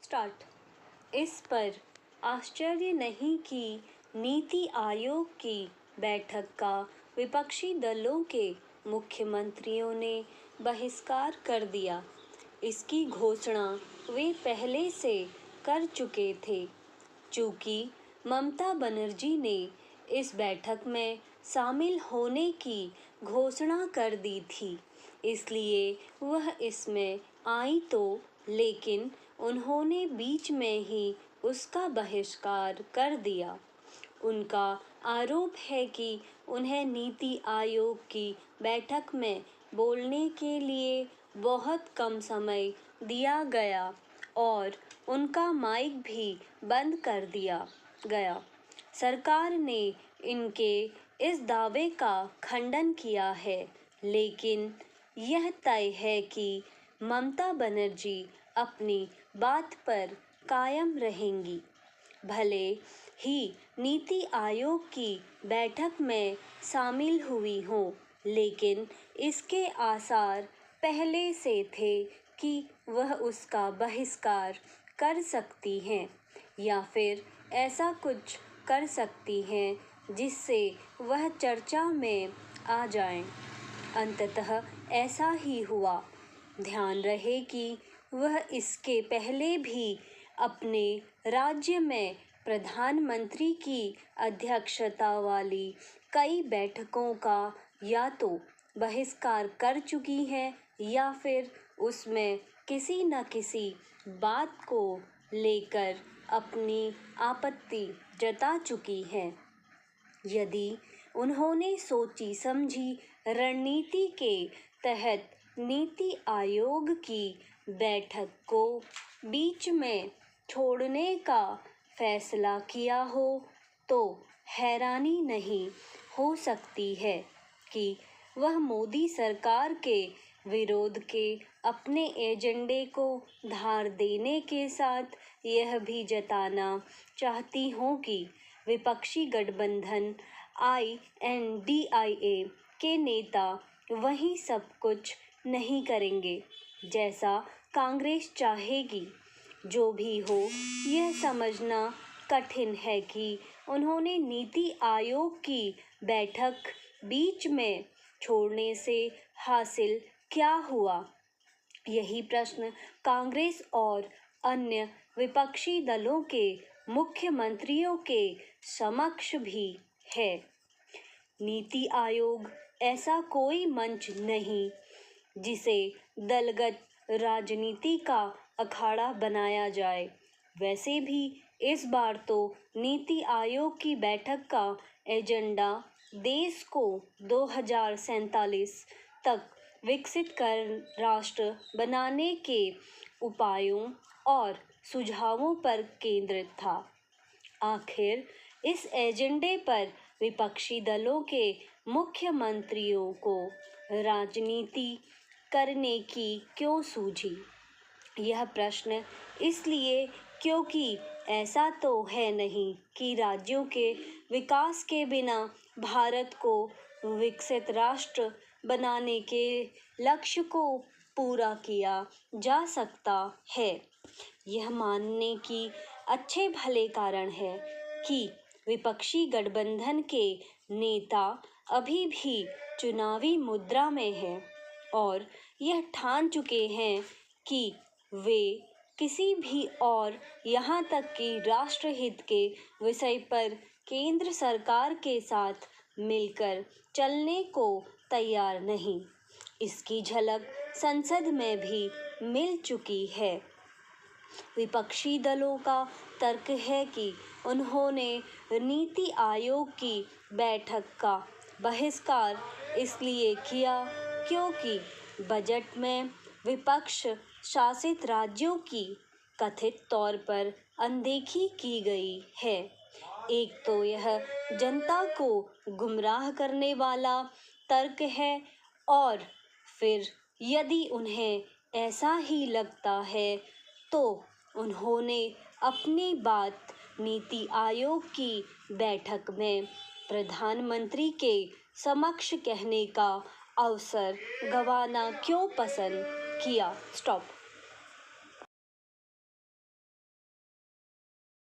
Start. इस पर आश्चर्य नहीं कि नीति आयोग की बैठक का विपक्षी दलों के मुख्यमंत्रियों ने बहिष्कार कर दिया। इसकी घोषणा वे पहले से कर चुके थे। चूँकि ममता बनर्जी ने इस बैठक में शामिल होने की घोषणा कर दी थी, इसलिए वह इसमें आई तो, लेकिन उन्होंने बीच में ही उसका बहिष्कार कर दिया। उनका आरोप है कि उन्हें नीति आयोग की बैठक में बोलने के लिए बहुत कम समय दिया गया और उनका माइक भी बंद कर दिया गया। सरकार ने इनके इस दावे का खंडन किया है, लेकिन यह तय है कि ममता बनर्जी अपनी बात पर कायम रहेंगी। भले ही नीति आयोग की बैठक में शामिल हुई हों, लेकिन इसके आसार पहले से थे कि वह उसका बहिष्कार कर सकती हैं या फिर ऐसा कुछ कर सकती हैं जिससे वह चर्चा में आ जाएं। अंततः ऐसा ही हुआ। ध्यान रहे कि वह इसके पहले भी अपने राज्य में प्रधानमंत्री की अध्यक्षता वाली कई बैठकों का या तो बहिष्कार कर चुकी हैं या फिर उसमें किसी न किसी बात को लेकर अपनी आपत्ति जता चुकी हैं। यदि उन्होंने सोची समझी रणनीति के तहत नीति आयोग की बैठक को बीच में छोड़ने का फैसला किया हो, तो हैरानी नहीं हो सकती है कि वह मोदी सरकार के विरोध के अपने एजेंडे को धार देने के साथ यह भी जताना चाहती हों कि विपक्षी गठबंधन INDIA के नेता वही सब कुछ नहीं करेंगे जैसा कांग्रेस चाहेगी। जो भी हो, यह समझना कठिन है कि उन्होंने नीति आयोग की बैठक बीच में छोड़ने से हासिल क्या हुआ। यही प्रश्न कांग्रेस और अन्य विपक्षी दलों के मुख्यमंत्रियों के समक्ष भी है। नीति आयोग ऐसा कोई मंच नहीं जिसे दलगत राजनीति का अखाड़ा बनाया जाए। वैसे भी इस बार तो नीति आयोग की बैठक का एजेंडा देश को 2047 तक विकसित कर राष्ट्र बनाने के उपायों और सुझावों पर केंद्रित था। आखिर इस एजेंडे पर विपक्षी दलों के मुख्यमंत्रियों को राजनीति करने की क्यों सूझी? यह प्रश्न इसलिए क्योंकि ऐसा तो है नहीं कि राज्यों के विकास के बिना भारत को विकसित राष्ट्र बनाने के लक्ष्य को पूरा किया जा सकता है। यह मानने की अच्छे भले कारण है कि विपक्षी गठबंधन के नेता अभी भी चुनावी मुद्रा में हैं और यह ठान चुके हैं कि वे किसी भी और यहाँ तक कि राष्ट्रहित के विषय पर केंद्र सरकार के साथ मिलकर चलने को तैयार नहीं। इसकी झलक संसद में भी मिल चुकी है। विपक्षी दलों का तर्क है कि उन्होंने नीति आयोग की बैठक का बहिष्कार इसलिए किया क्योंकि बजट में विपक्ष शासित राज्यों की कथित तौर पर अनदेखी की गई है। एक तो यह जनता को गुमराह करने वाला तर्क है और फिर यदि उन्हें ऐसा ही लगता है तो उन्होंने अपनी बात नीति आयोग की बैठक में प्रधानमंत्री के समक्ष कहने का अवसर गंवाना क्यों पसंद किया। स्टॉप।